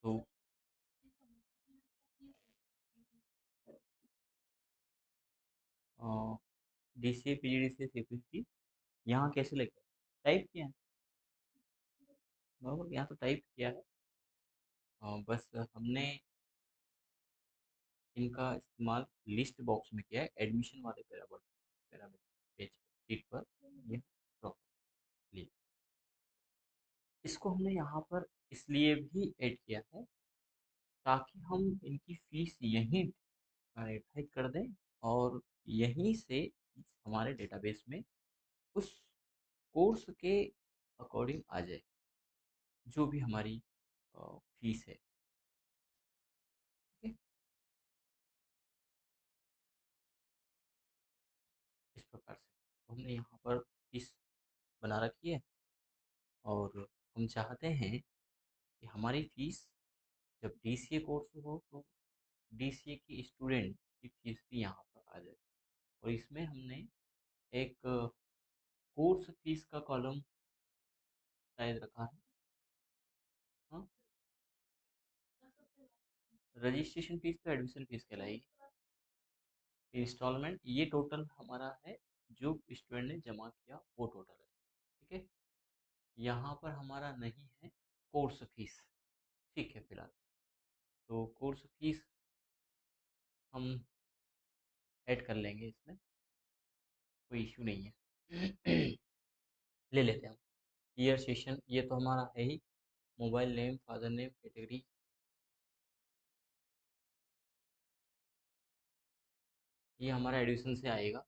तो D C A P G D C A CPC यहाँ कैसे लेकर टाइप किया है, बराबर यहाँ तो टाइप किया है। बस हमने इनका इस्तेमाल लिस्ट बॉक्स में किया है एडमिशन वाले पैरामीटर पेज शीट पर ये प्रॉपर्ली। इसको हमने यहाँ पर इसलिए भी ऐड किया है ताकि हम इनकी फीस यहीं निर्धारित कर दें और यहीं से हमारे डेटाबेस में उस कोर्स के अकॉर्डिंग आ जाए जो भी हमारी फीस है। ठीक है, इस प्रकार से तो हमने यहाँ पर फीस बना रखी है और हम चाहते हैं कि हमारी फीस जब DCA कोर्स हो तो DCA की स्टूडेंट की फीस भी यहाँ पर आ जाए। और इसमें हमने एक कोर्स फीस का कॉलम शायद रखा है। हाँ, रजिस्ट्रेशन फीस तो एडमिशन फीस कहलाएगी। इंस्टॉलमेंट ये टोटल हमारा है जो स्टूडेंट ने जमा किया वो टोटल है। ठीक है, यहाँ पर हमारा नहीं है कोर्स फीस। ठीक है, फिलहाल तो कोर्स फीस हम ऐड कर लेंगे, इसमें कोई इशू नहीं है। ले लेते हैं हम। ईयर सेशन ये तो हमारा है ही। Mobile name, father name, category ये हमारा एडमिशन से आएगा।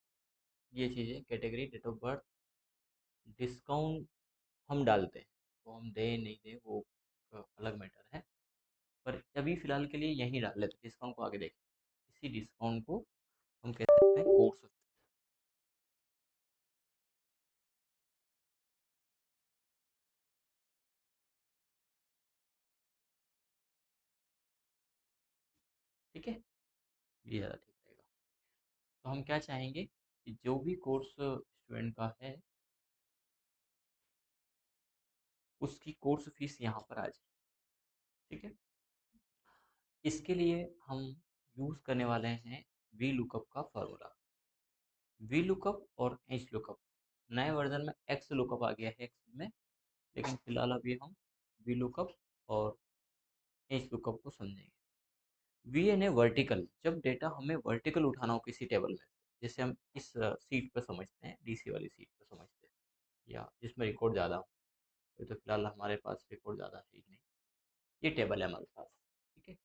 ये चीज़ें category, date of birth, discount हम डालते हैं, तो हम दें नहीं दें वो अलग मैटर है। पर अभी फ़िलहाल के लिए यहीं डाल लेते हैं, डिस्काउंट को आगे देखें। इसी डिस्काउंट को हम कह सकते हैं कोर्स। ठीक है, ये ज़्यादा ठीक रहेगा। तो हम क्या चाहेंगे कि जो भी कोर्स स्टूडेंट का है उसकी कोर्स फीस यहाँ पर आ जाए। ठीक है, इसके लिए हम यूज़ करने वाले हैं वी लुकअप का फॉर्मूला। वी लुकअप और एच लुकअप, नए वर्जन में एक्स लुकअप आ गया है एक्सेल में, लेकिन फिलहाल अभी हम वी लुकअप और एच लुकअप को समझेंगे। वी यानी वर्टिकल, जब डेटा हमें वर्टिकल उठाना हो किसी टेबल में, जैसे हम इस सीट पर समझते हैं, डीसी वाली सीट पर समझते हैं, या जिसमें रिकॉर्ड ज़्यादा हो। तो फिलहाल हमारे पास रिकॉर्ड ज़्यादा है ही नहीं, ये टेबल है हमारे पास। ठीक है,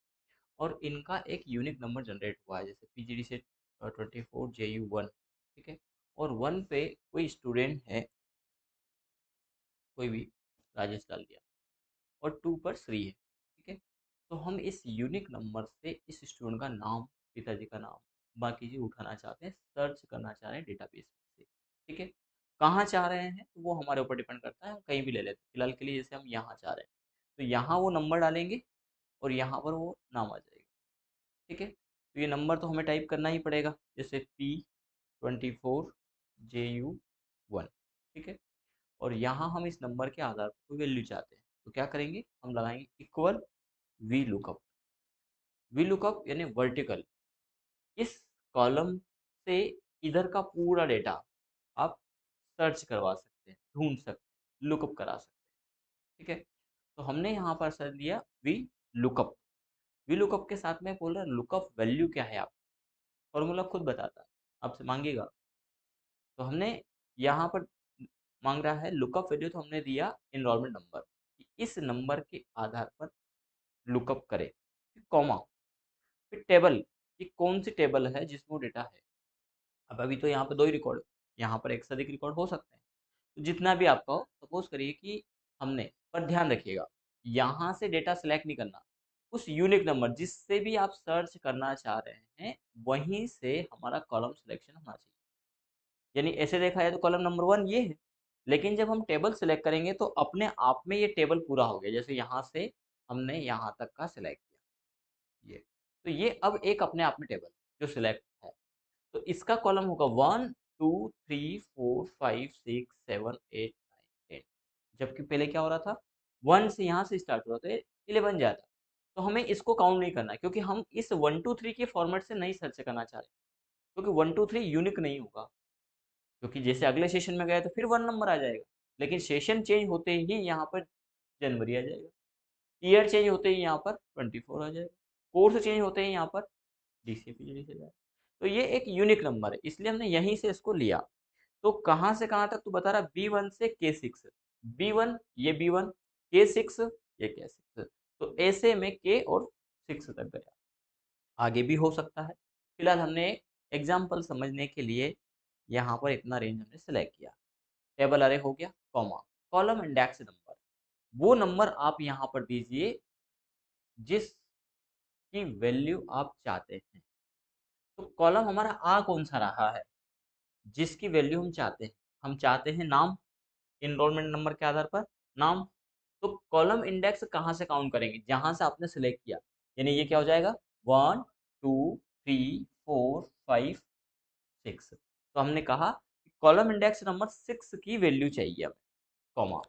और इनका एक यूनिक नंबर जनरेट हुआ है, जैसे PGD से 24JU1। ठीक है, और 1 पे कोई स्टूडेंट है, कोई भी राजेश डाल दिया, और 2 पर श्री है। ठीक है, तो हम इस यूनिक नंबर से इस स्टूडेंट का नाम, पिताजी का नाम, बाकी चीज़ उठाना चाहते हैं, सर्च करना चाह रहे हैं डेटाबेस में से। ठीक है, कहाँ चाह रहे हैं तो वो हमारे ऊपर डिपेंड करता है, हम कहीं भी ले लेते हैं। फिलहाल के लिए जैसे हम यहाँ चाह रहे हैं तो यहाँ वो नंबर डालेंगे और यहाँ पर वो नाम आ जाएगा। ठीक है, तो ये नंबर तो हमें टाइप करना ही पड़ेगा, जैसे P24JU1। ठीक है, और यहाँ हम इस नंबर के आधार पर कोई वैल्यू चाहते हैं तो क्या करेंगे, हम लगाएंगे equal V lookup. V lookup यानी वर्टिकल, इस कॉलम से इधर का पूरा डेटा आप सर्च करवा सकते हैं, ढूंढ सकते हैं, लुकअप करा सकते हैं। ठीक है, तो हमने यहाँ पर सर्च दिया वी लुकअप। वी लुकअप के साथ में बोल रहा है लुकअप वैल्यू क्या है, आप फॉर्मूला खुद बताता है, आपसे मांगेगा। तो हमने यहाँ पर मांग रहा है लुकअप वैल्यू, तो हमने दिया इनरोलमेंट नंबर, कि इस नंबर के आधार पर लुकअप करे, कॉमा, फिर टेबल, कि कौन सी टेबल है जिसमें वो डेटा है। अब अभी तो यहाँ पे 2 ही रिकॉर्ड, यहाँ पर एक से अधिक रिकॉर्ड हो सकते हैं, तो जितना भी आपका हो। सपोज करिए कि हमने, पर ध्यान रखिएगा यहाँ से डेटा सेलेक्ट नहीं करना, उस यूनिक नंबर जिससे भी आप सर्च करना चाह रहे हैं वहीं से हमारा कॉलम सिलेक्शन होना चाहिए। यानी ऐसे देखा जाए तो कॉलम नंबर 1 ये है, लेकिन जब हम टेबल सेलेक्ट करेंगे तो अपने आप में ये टेबल पूरा हो गया, जैसे यहाँ से हमने यहाँ तक का सिलेक्ट किया, ये तो ये अब एक अपने आप में टेबल जो सिलेक्ट है। तो इसका कॉलम होगा 1 2 3 4 5 6 7 8 9 10, जबकि पहले क्या हो रहा था, 1 से यहाँ से स्टार्ट हो रहा था, 11 जाता। तो हमें इसको काउंट नहीं करना है, क्योंकि हम इस 1 2 3 के फॉर्मेट से नहीं सर्च करना चाह रहे, क्योंकि 1 2 3 यूनिक नहीं होगा, क्योंकि जैसे अगले सेशन में गए तो फिर 1 नंबर आ जाएगा, लेकिन सेशन चेंज होते ही यहाँ पर जनवरी आ जाएगा, ईयर चेंज होते ही यहाँ पर 24 आ जाएगा, कोर्स चेंज होते ही यहाँ पर DCPGD से जाएगा। तो ये एक यूनिक नंबर है, इसलिए हमने यहीं से इसको लिया। तो कहाँ से कहाँ तक तू बता रहा, B1 से K6, B1 ये B1, K6 ये K6, तो ऐसे में K और 6 तक गया, आगे भी हो सकता है। फिलहाल हमने एग्जाम्पल समझने के लिए यहाँ पर इतना रेंज हमने सेलेक्ट किया। टेबल अरे हो गया, कॉमा, कॉलम इंडेक्स नंबर, वो नंबर आप यहाँ पर दीजिए जिसकी वैल्यू आप चाहते हैं। तो कॉलम हमारा आ कौन सा रहा है, जिसकी वैल्यू हम चाहते हैं। हम चाहते हैं नाम, इनरोलमेंट नंबर के आधार पर नाम। तो कॉलम इंडेक्स कहाँ से काउंट करेंगे, जहां से आपने सिलेक्ट किया, यानी ये क्या हो जाएगा 1 2 3 4 5 6। तो हमने कहा कॉलम इंडेक्स नंबर 6 की वैल्यू चाहिए हमें, कॉमा।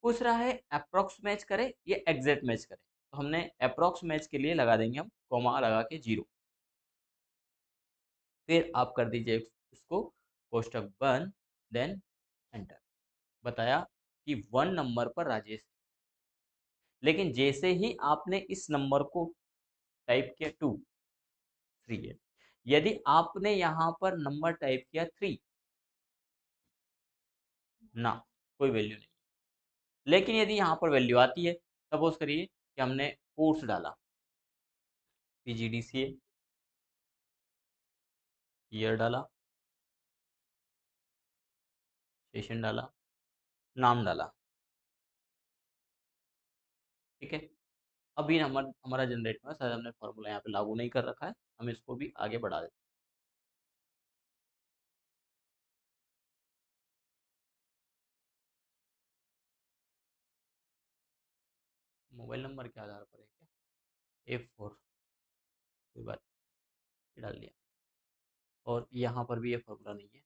पूछ रहा है अप्रोक्स मैच करें या एग्जैक्ट मैच करें, तो हमने अप्रोक्स मैच के लिए लगा देंगे हम कॉमा लगा के 0। फिर आप कर दीजिए इसको कोष्टक बंद, देन एंटर। बताया कि 1 नंबर पर राजेश है। लेकिन जैसे ही आपने इस नंबर को टाइप किया 2, 3 है। यदि आपने यहाँ पर नंबर टाइप किया 3, ना, कोई वैल्यू नहीं। लेकिन यदि यहाँ पर वैल्यू आती है, सपोज करिए कि हमने कोर्स डाला, PGDCA, ईयर डाला, सेशन डाला, नाम डाला, ठीक है। अभी हमारा जनरेट हुआ, शायद हमने फॉर्मूला यहाँ पे लागू नहीं कर रखा है, हम इसको भी आगे बढ़ा देते हैं। मोबाइल नंबर के आधार पर है क्या, F4, कोई बात नहीं, डाल दिया। और यहाँ पर भी ये फॉर्मूला नहीं है।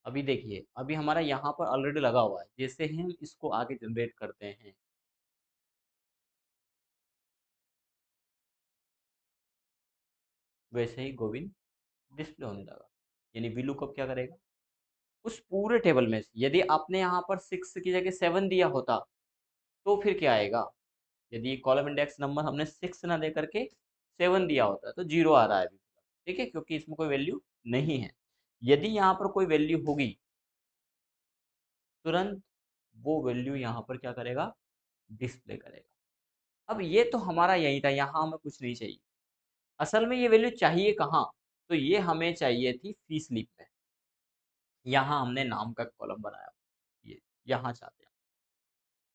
अभी देखिए, अभी हमारा यहाँ पर ऑलरेडी लगा हुआ है, जैसे ही हम इसको आगे जनरेट करते हैं, वैसे ही गोविंद डिस्प्ले होने लगा। यानी वी लुकअप क्या करेगा, उस पूरे टेबल में से यदि आपने यहाँ पर 6 की जगह 7 दिया होता, तो फिर क्या आएगा। यदि कॉलम इंडेक्स नंबर हमने 6 ना दे करके 7 दिया होता तो 0 आ रहा है अभी, ठीक है, क्योंकि इसमें कोई वैल्यू नहीं है। यदि यहाँ पर कोई वैल्यू होगी, तुरंत वो वैल्यू यहाँ पर क्या करेगा, डिस्प्ले करेगा। अब ये तो हमारा यही था, यहाँ हमें कुछ नहीं चाहिए। असल में ये वैल्यू चाहिए कहाँ, तो ये हमें चाहिए थी फी स्लिप में। यहाँ हमने नाम का कॉलम बनाया, ये यहाँ चाहते हैं,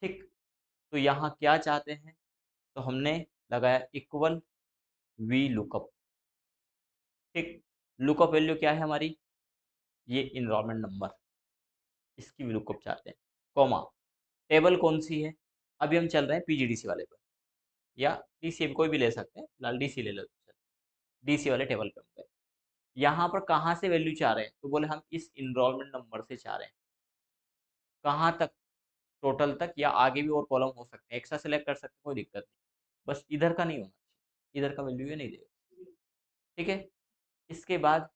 ठीक। तो यहाँ क्या चाहते हैं, तो हमने लगाया इक्वल वी लुकअप, ठीक। लुकअप वैल्यू क्या है हमारी, ये इनरोलमेंट नंबर, इसकी भी लुकअप चाहते हैं, कॉमा, टेबल कौन सी है। अभी हम चल रहे हैं PGDC वाले पर, या DCA कोई भी ले सकते हैं, फिलहाल DC ले लो। DC वाले टेबल पे हम गए, यहाँ पर कहाँ से वैल्यू चाह रहे हैं, तो बोले हम इस इनरोलमेंट नंबर से चाह रहे हैं। कहाँ तक, टोटल तक, या आगे भी और कॉलम हो सकते हैं, एक्स्ट्रा सेलेक्ट कर सकते हैं, कोई दिक्कत नहीं, बस इधर का नहीं होना चाहिए, इधर का वैल्यू ये नहीं देगा, ठीक है। इसके बाद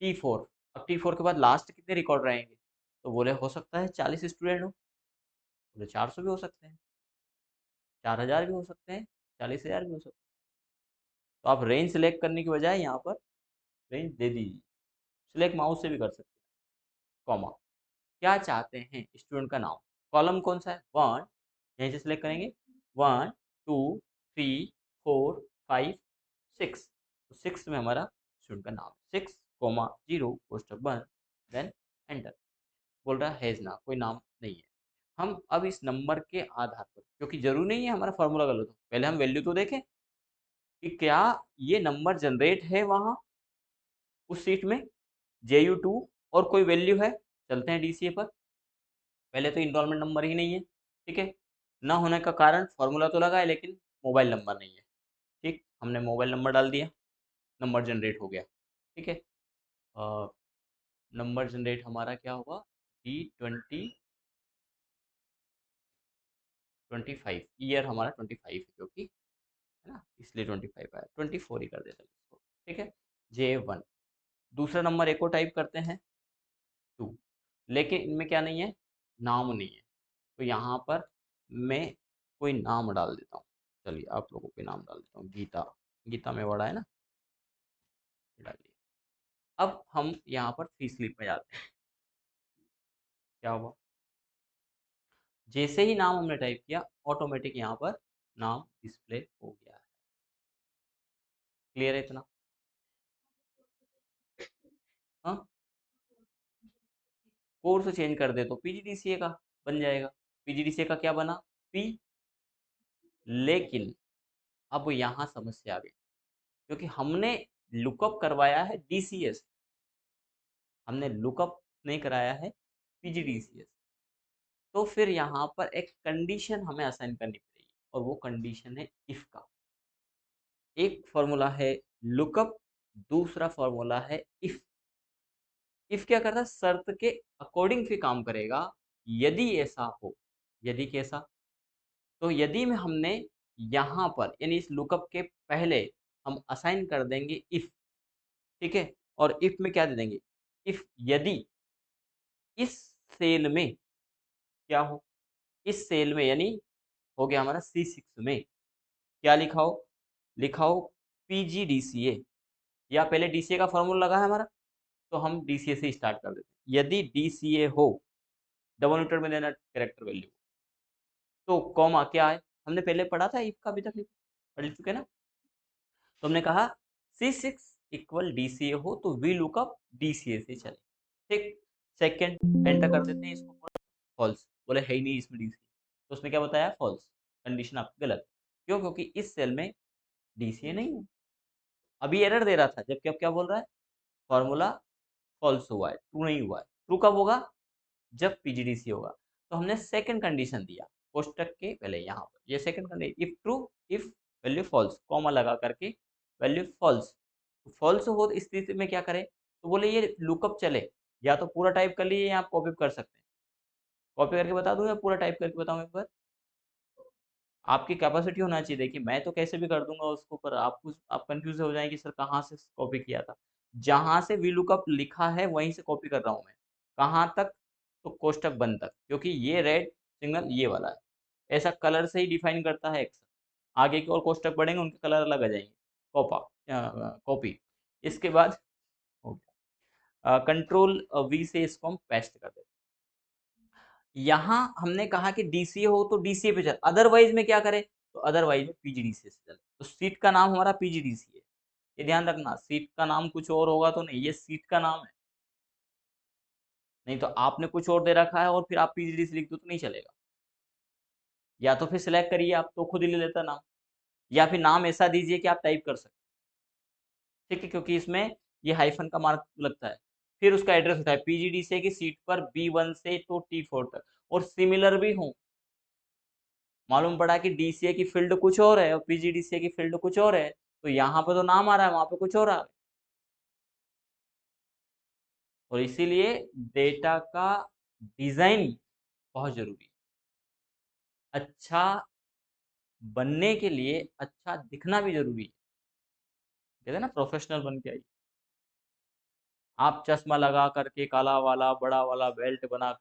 T4, अब T4 के बाद लास्ट कितने रिकॉर्ड रहेंगे, तो बोले हो सकता है 40 स्टूडेंट हो, बोले 400 भी हो सकते हैं, 4000 भी हो सकते हैं, 40,000 भी हो सकते हैं। तो आप रेंज सेलेक्ट करने की बजाय यहाँ पर रेंज दे दीजिए, सिलेक्ट माउस से भी कर सकते हैं, कॉमा, क्या चाहते हैं स्टूडेंट का नाम, कॉलम कौन सा है 1, यहीं से सिलेक्ट करेंगे 1 2 3 4 5 6, तो 6 में हमारा स्टूडेंट का नाम 6, 0 कोष्टक बंद, देन एंटर। बोल रहा है ना, कोई नाम नहीं है। हम अब इस नंबर के आधार पर, क्योंकि जरूरी नहीं है हमारा फॉर्मूला गलत हो, पहले हम वैल्यू तो देखें कि क्या ये नंबर जनरेट है वहां उस सीट में, JU2, और कोई वैल्यू है। चलते हैं DCA पर, पहले तो इनरोलमेंट नंबर ही नहीं है, ठीक है। ना होने का कारण फॉर्मूला तो लगा है लेकिन मोबाइल नंबर नहीं है, ठीक। हमने मोबाइल नंबर डाल दिया, नंबर जनरेट हो गया, ठीक है। नंबर जनरेट हमारा क्या होगा, D20 25 ईयर हमारा 25 है, क्योंकि है ना, इसलिए 25 आया, 24 ही कर देते हैं इसको। ठीक है, J1। दूसरा नंबर एक और टाइप करते हैं 2, लेकिन इनमें क्या नहीं है, नाम नहीं है। तो यहाँ पर मैं कोई नाम डाल देता हूँ। चलिए आप लोगों के नाम डाल देता हूँ, गीता। गीता में बड़ा है ना, ये डालिए। अब हम यहाँ पर फी स्लिप में जाते हैं। क्या हुआ, जैसे ही नाम हमने टाइप किया, ऑटोमेटिक यहाँ पर नाम डिस्प्ले हो गया है। क्लियर है इतना? हाँ, कोर्स चेंज कर दे तो पीजीडीसीए का बन जाएगा। पीजीडीसीए का क्या बना, पी। लेकिन अब यहाँ समस्या आ गई, क्योंकि हमने लुकअप करवाया है डीसीएस, हमने लुकअप नहीं कराया है पीजीडीसीएस। तो फिर यहाँ पर एक कंडीशन हमें असाइन करनी पड़ेगी, और वो कंडीशन है इफ का। एक फॉर्मूला है लुकअप, दूसरा फॉर्मूला है इफ। इफ क्या करता है, शर्त के अकॉर्डिंग फिर काम करेगा। यदि ऐसा हो, यदि कैसा, तो यदि में हमने यहाँ पर यानी इस लुकअप के पहले हम असाइन कर देंगे इफ। ठीक है, और इफ में क्या दे देंगे, इफ यदि इस सेल में क्या हो, इस सेल में यानी हो गया हमारा C6 में क्या लिखा हो, लिखा हो पीजीडीसीए, या पहले डीसीए का फॉर्मूला लगा है हमारा, तो हम डीसीए से स्टार्ट कर देते हैं। यदि डीसीए हो, डबल मीटर में देना कैरेक्टर वैल्यू, तो कॉमा क्या है, हमने पहले पढ़ा था इफ का, अभी तक नहीं पढ़ चुके ना। तो हमने कहा C6 इक्वल डीसीए हो तो वी लुकअप डीसीए से चले। ठीक, सेकंड एंटर कर देते हैं इसको, फॉल्स, बोले है ही नहीं इसमें डीसीए, तो उसने क्या बताया, फॉल्स। कंडीशन आपकी गलत है। क्यों, क्योंकि इस सेल में डीसीए नहीं है। अभी एरर दे रहा था, जबकि अब क्या बोल रहा है, फॉर्मूला फॉल्स हुआ है, ट्रू नहीं हुआ है। ट्रू कब होगा, जब पीजीडीसी होगा। तो हमने सेकंड कंडीशन दिया कोष्टक के पहले, यहाँ पर ये second condition, if true, if value false, comma लगा करके वैल्यू फॉल्स। फॉल्स हो तो इस स्थिति में क्या करें, तो बोले ये लुकअप चले, या तो पूरा टाइप कर लीजिए या आप कॉपी कर सकते हैं। कॉपी करके बता दूं या पूरा टाइप करके बताऊं एक बार, आपकी कैपेसिटी होना चाहिए। देखिए मैं तो कैसे भी कर दूंगा उसको, पर आप कंफ्यूज हो जाएंगे सर कहाँ से कॉपी किया था। जहां से वी लुकअप लिखा है वहीं से कॉपी कर रहा हूं मैं। कहाँ तक, तो कोष्टक बंद तक, क्योंकि ये रेड सिग्नल ये वाला है, ऐसा कलर से ही डिफाइन करता है एक्सेल। आगे की और कोष्टक बढ़ेंगे उनके कलर अलग आ जाएंगे। कॉपा कॉपी। इसके बाद हो गया कंट्रोल वी से इसको हम पेस्ट कर देते। यहाँ हमने कहा कि डीसीए हो तो डीसीए पे चल, अदरवाइज में क्या करे, तो अदरवाइज में पीजीडीसीए से चले। तो सीट का नाम हमारा पीजीडीसीए है, ये ध्यान रखना, सीट का नाम कुछ और होगा तो नहीं, ये सीट का नाम है। नहीं तो आपने कुछ और दे रखा है और फिर आप पीजीडीसी लिख दो तो नहीं चलेगा। या तो फिर सिलेक्ट करिए, आप तो खुद ही ले लेता नाम, या फिर नाम ऐसा दीजिए कि आप टाइप कर सकें। ठीक है, क्योंकि इसमें ये हाइफन का मार्क लगता है। फिर उसका एड्रेस होता है पीजीडीसीए की सीट पर B1 से तो T4 तक, और सिमिलर भी हो। मालूम पड़ा कि डीसीए की फील्ड कुछ और है और पीजीडीसीए की फील्ड कुछ और है, तो यहाँ पे तो नाम आ रहा है, वहां पे कुछ और आ रहा है। और इसीलिए डेटा का डिजाइन बहुत जरूरी है। अच्छा बनने के लिए अच्छा दिखना भी जरूरी है। कहते हैं ना प्रोफेशनल बन के आई, आप चश्मा लगा करके काला वाला बड़ा वाला बेल्ट बना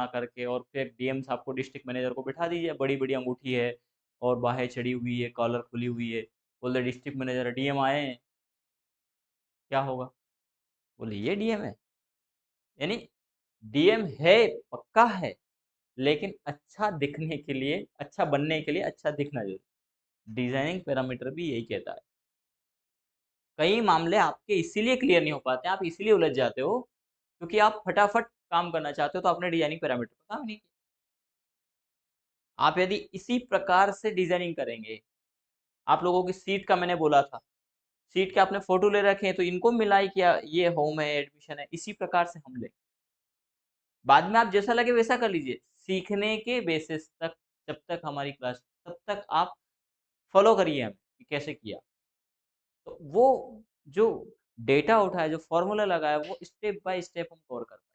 करके, और फिर डीएम साहब को, डिस्ट्रिक्ट मैनेजर को बिठा दीजिए, बड़ी बड़ी अंगूठी है और बाहें चढ़ी हुई है, कॉलर खुली हुई है, बोले डिस्ट्रिक्ट मैनेजर डीएम आए हैं, क्या होगा, बोले ये डीएम है। यानी डीएम है, पक्का है, लेकिन अच्छा दिखने के लिए, अच्छा बनने के लिए अच्छा दिखना जरूरी। डिजाइनिंग पैरामीटर भी यही कहता है। कई मामले आपके इसीलिए क्लियर नहीं हो पाते, आप इसीलिए उलझ जाते हो, क्योंकि आप फटाफट काम करना चाहते हो तो आपने डिजाइनिंग पैरामीटर पर काम नहीं किया। आप यदि इसी प्रकार से डिजाइनिंग करेंगे, आप लोगों की सीट का मैंने बोला था, सीट के आपने फोटो ले रखे हैं तो इनको मिलाई किया, ये होम है, एडमिशन है, इसी प्रकार से हम ले। बाद में आप जैसा लगे वैसा कर लीजिए, सीखने के बेसिस तक, जब तक हमारी क्लास, तब तक आप फॉलो करिए हमें कि कैसे किया। तो वो जो डेटा उठाया, जो फॉर्मूला लगाया, वो स्टेप बाय स्टेप हम कवर कर पाए,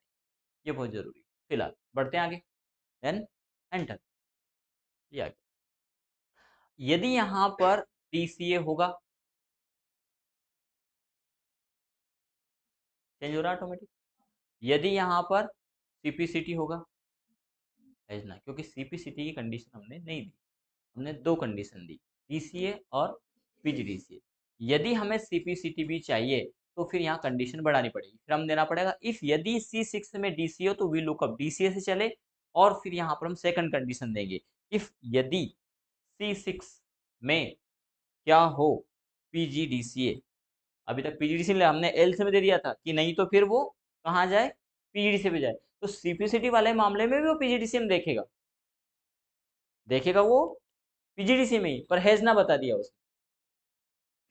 ये बहुत जरूरी है। फिलहाल बढ़ते हैं आगे, देन एंटर। या यदि यहाँ पर DCA होगा, चेंज हो रहा है ऑटोमेटिक। यदि यहाँ पर CPCT होगा, भेजना, क्योंकि CPCT की कंडीशन हमने नहीं दी, हमने दो कंडीशन दी, DCA और PGDCA। यदि हमें CPCT भी चाहिए तो फिर यहाँ कंडीशन बढ़ानी पड़ेगी, फिर हम देना पड़ेगा इफ यदि C6 में DCA हो तो वी लुकअप DCA से चले, और फिर यहाँ पर हम सेकंड कंडीशन देंगे, इफ यदि C6 में क्या हो PGDCA। अभी तक PGDCA हमने L से में दे दिया था कि नहीं, तो फिर वो कहाँ जाए, PGDCA पे जाए। तो CPCT वाले मामले में भी वो PGDCA में देखेगा, वो PGDCA में ही, पर हैज ना बता दिया उसने।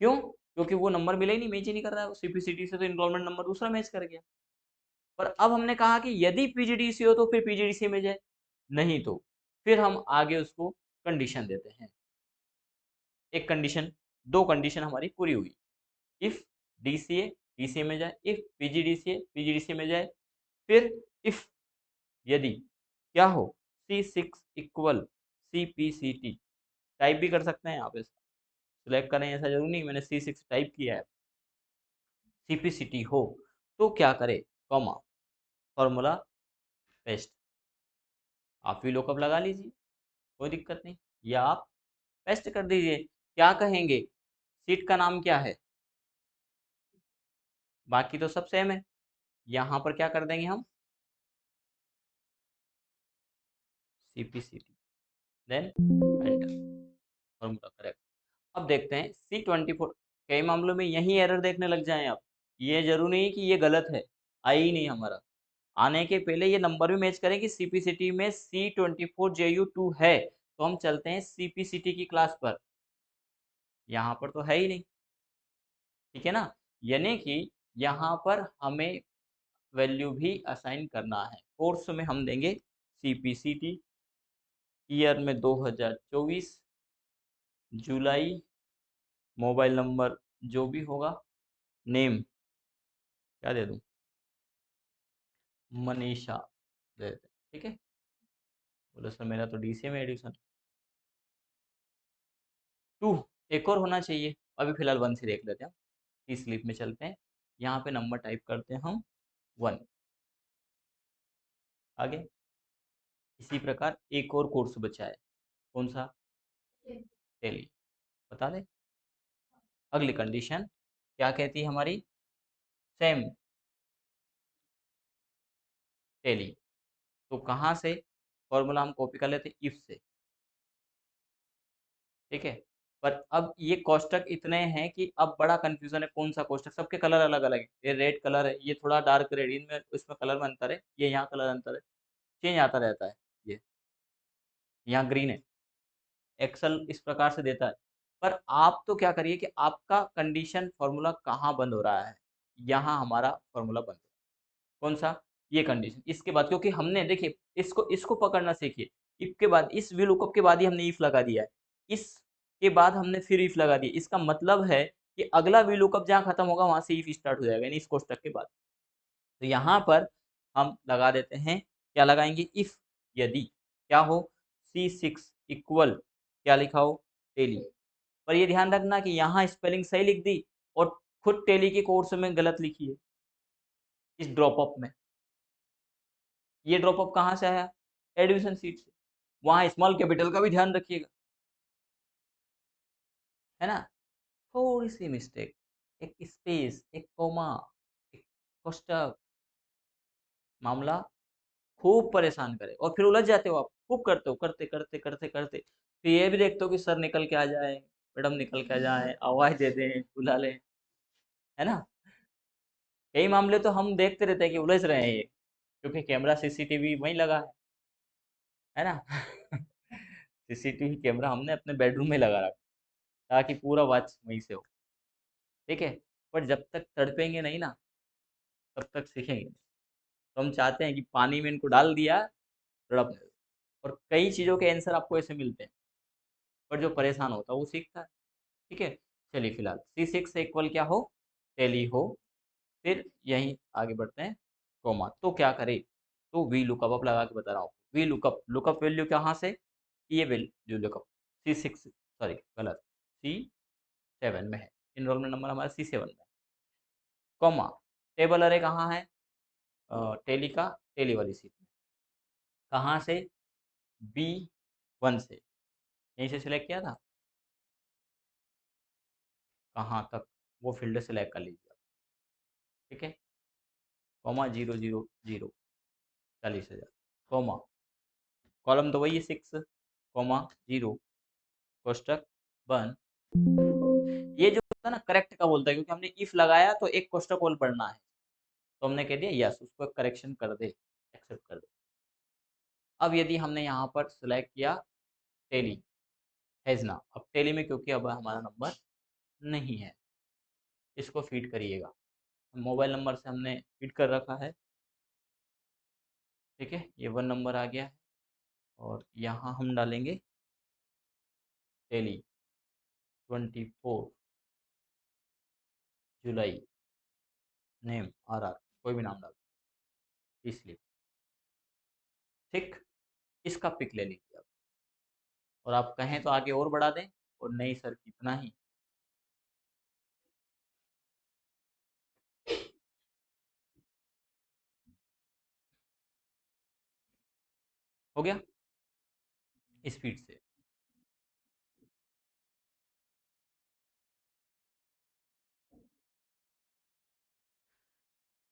क्यों? क्योंकि वो नंबर मिला ही नहीं, मैच ही नहीं कर रहा है, CPCT से तो इनरोलमेंट नंबर दूसरा मैच कर गया। पर अब हमने कहा कि यदि PGDCA हो तो फिर PGDCA में जाए, नहीं तो फिर हम आगे उसको कंडीशन देते हैं। एक कंडीशन, दो कंडीशन हमारी पूरी हुई, इफ DCA DCA में जाए, इफ PGDCA PGDCA में जाए, फिर इफ यदि क्या हो C6 इक्वल CPCT, टाइप भी कर सकते हैं आप, इसका सिलेक्ट करें ऐसा जरूरी नहीं, मैंने C6 टाइप किया है, CPCT हो तो क्या करे, कॉमा, फॉर्मूला पेस्ट, आप भी लुकअप लगा लीजिए, कोई दिक्कत नहीं, या आप पेस्ट कर दीजिए। क्या कहेंगे, सीट का नाम क्या है, बाकी तो सब सेम है, यहाँ पर क्या कर देंगे हम, CPCT, then enter, formula correct. अब देखते हैं C24, कई मामलों में यही एरर देखने लग जाएं आप, ये जरूरी नहीं कि ये गलत है, आई ही नहीं हमारा, आने के पहले ये नंबर भी मैच करें कि CPCT में C24JU2 है, तो हम चलते हैं CPCT की क्लास पर, यहाँ पर तो है ही नहीं, ठीक है ना, यानी कि यहाँ पर हमें वैल्यू भी असाइन करना है। कोर्स में हम देंगे CPCT, ईयर में 2024, जुलाई, मोबाइल नंबर जो भी होगा, नेम क्या दे दूँ, मनीषा दे देते, ठीक है। बोले सर मेरा तो DCA में एडमिशन 2, एक और होना चाहिए, अभी फिलहाल 1 से देख लेते हैं, इस स्लिप में चलते हैं, यहाँ पे नंबर टाइप करते हैं हम 1, आगे इसी प्रकार एक और कोर्स बचा है, कौन सा, टेली, बता दे। अगली कंडीशन क्या कहती है हमारी, सेम टेली, तो कहाँ से फॉर्मूला हम कॉपी कर लेते हैं, इफ से, ठीक है। पर अब ये कोष्टक इतने हैं कि अब बड़ा कंफ्यूजन है, कौन सा कोष्टक, सबके कलर अलग अलग है, ये रेड कलर है, ये थोड़ा डार्क रेड, इनमें इसमें कलर में अंतर है, ये यहाँ कलर अंतर है, चेंज आता रहता है, ये यहाँ ग्रीन है, एक्सेल इस प्रकार से देता है। पर आप तो क्या करिए कि आपका कंडीशन फॉर्मूला कहाँ बंद हो रहा है, यहाँ हमारा फॉर्मूला बंद हो रहा है, कौन सा, ये कंडीशन, इसके बाद, क्योंकि हमने देखिए इसको इसको पकड़ना सीखिए, इफ के बाद, इस वी लुकअप के बाद ही हमने इफ लगा दिया है, इसके बाद हमने फिर इफ लगा दिया, इसका मतलब है कि अगला वी लुकअप जहाँ खत्म होगा वहां से इफ स्टार्ट हो जाएगा, यानी इस कोष्टक के बाद। तो यहाँ पर हम लगा देते हैं, क्या लगाएंगे, इफ यदि क्या हो C6 इक्वल, क्या लिखा हो, टेली, पर ये ध्यान रखना कि यहाँ स्पेलिंग सही लिख दी और खुद टेली के कोर्स में गलत लिखी है, इस ड्रॉप अप में, ये ड्रॉप अप कहाँ से आया, एडमिशन सीट से, वहाँ स्मॉल कैपिटल का भी ध्यान रखिएगा, है ना, थोड़ी सी मिस्टेक, एक स्पेस, एक कोमा, एक कोष्टक, मामला खूब परेशान करे, और फिर उलझ जाते हो आप, खूब करते हो, करते करते करते करते, फिर ये भी देखते हो कि सर निकल के आ जाए, मैडम निकल के आ जाए, आवाज दे दें, बुला लें, है ना, कई मामले तो हम देखते रहते हैं कि उलझ रहे हैं ये, क्योंकि कैमरा CCTV वहीं लगा है ना CCTV कैमरा हमने अपने बेडरूम में लगा रखा, ताकि पूरा वॉच वहीं से हो, ठीक है। पर जब तक तड़पेंगे नहीं ना, तब तक सीखेंगे नहीं। तो हम चाहते हैं कि पानी में इनको डाल दिया, तड़पने दो। और कई चीज़ों के आंसर आपको ऐसे मिलते हैं, पर जो परेशान होता है वो सीखता है, ठीक है। चलिए फिलहाल C6 से इक्वल क्या हो, टेली हो, फिर यहीं आगे बढ़ते हैं, कोमा, तो क्या करे, तो वी लुकअप, अब लगा के बता रहा हूँ, वी लुकअप, लुकअप वैल्यू कहाँ से, ये वैल्यू लुकअप C6 सॉरी गलत C7 में है, इनरोलमेंट नंबर हमारा C7 में है, कॉमा टेबल अरे कहाँ है, टेली का टेली वाली सीट में, कहाँ से, B1 से, यहीं से सिलेक्ट किया था, कहाँ तक वो फील्ड सेलेक्ट कर लीजिए आप, ठीक है, कॉमा 000 40,000, कॉमा कॉलम तो वही है 6, कॉमा 0 कोष्टक बंद। ये जो होता है ना करेक्ट का बोलता है, क्योंकि हमने इफ लगाया तो एक कोष्टक और पढ़ना है, तो हमने कह दिया यस, उसको करेक्शन कर दे, एक्सेप्ट कर दे। अब यदि हमने यहाँ पर सिलेक्ट किया टेली हैजना, अब टेली में क्योंकि अब हमारा नंबर नहीं है, इसको फीड करिएगा, मोबाइल नंबर से हमने फीड कर रखा है, ठीक है, ये 1 नंबर आ गया है, और यहाँ हम डालेंगे टेली 24 जुलाई, नेम RR, कोई भी नाम डाल, इसलिए ठीक, इसका पिक ले लीजिए आप, और आप कहें तो आगे और बढ़ा दें, और नहीं सर कितना ही, हो गया स्पीड से।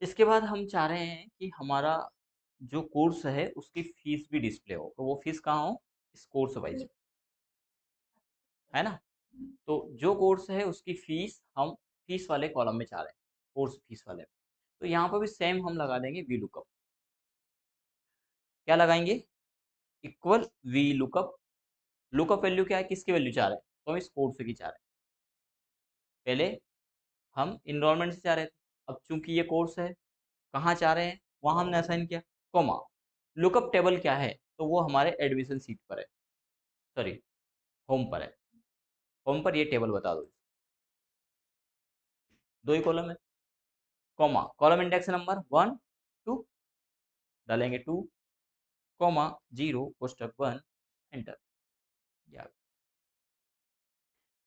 इसके बाद हम चाह रहे हैं कि हमारा जो कोर्स है उसकी फीस भी डिस्प्ले हो, तो वो फीस कहाँ हो, इस कोर्स वाइज, है ना, तो जो कोर्स है उसकी फीस हम फीस वाले कॉलम में चाह रहे हैं, कोर्स फीस वाले में, तो यहाँ पर भी सेम हम लगा देंगे वी लुकअप, क्या लगाएंगे, equal V lookup, lookup value क्या है, किसकी वैल्यू चाह रहे हैं, तो हम इस कोर्स की चाह रहे हैं, पहले हम इनरोलमेंट से चाह रहे थे, अब चूंकि ये कोर्स है, कहाँ चाह रहे हैं, वहाँ हमने असाइन किया, कॉमा लुकअप टेबल क्या है, तो वो हमारे एडमिशन सीट पर है, सॉरी होम पर है, होम पर ये टेबल बता दो, दो ही कॉलम है, कॉमा कॉलम इंडेक्स नंबर 1 2, डालेंगे 2, कॉमा 0 कोष्टक 1, एंटर।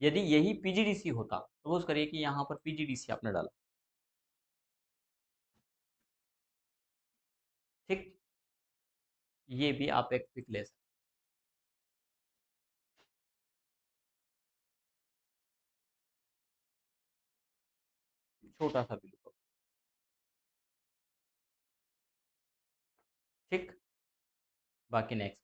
यदि यही पीजीडीसी होता, सपोज करिए कि यहाँ पर पीजीडीसी आपने डाला, ठीक, ये भी आप एक पिक ले सकते, छोटा सा भी लुकअप, ठीक, बाकी नेक्स्ट